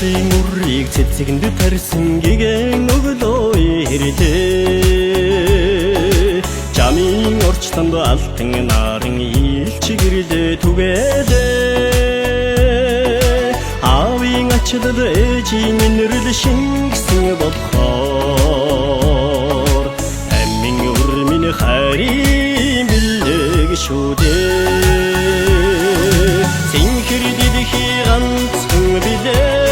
Хоёрын үрийг цэцгэнд тарьсан гэгэн өглөө ирлээ. Жамын орчлонд алтан наран илчгэрлээ түгэлээ. Аавын ачаалал ээжийн инэрл шингэсэн болохоор амийн өр минь хайрын бэлэг шүү дээ. Синхэр дэлхий ганцхан билээ.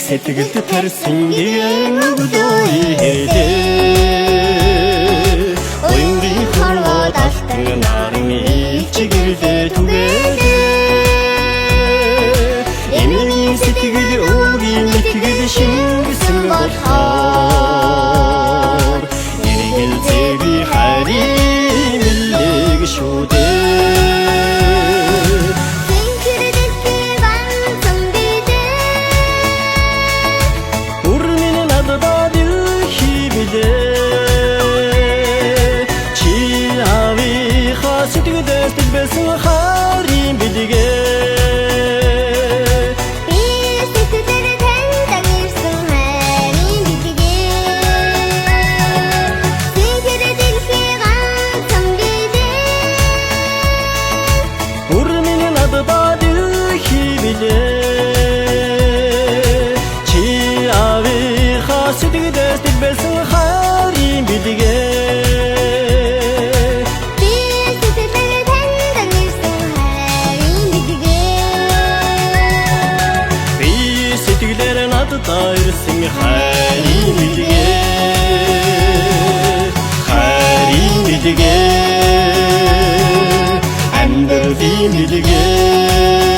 Сэтгэлд тарьсан гэгэн өглөө ирлээ. Оюун хорвоод алтан наран илчгэрлээ түгэлээ. Эмийн сэтгэл өөгийн мэтгэл шингэсэн болохоор эргэл зэви хайрын бэлэг шүү дээ. Хайрсан хайрын бэлгээ, хайрын бэлгээ, амьдралын бэлгээ.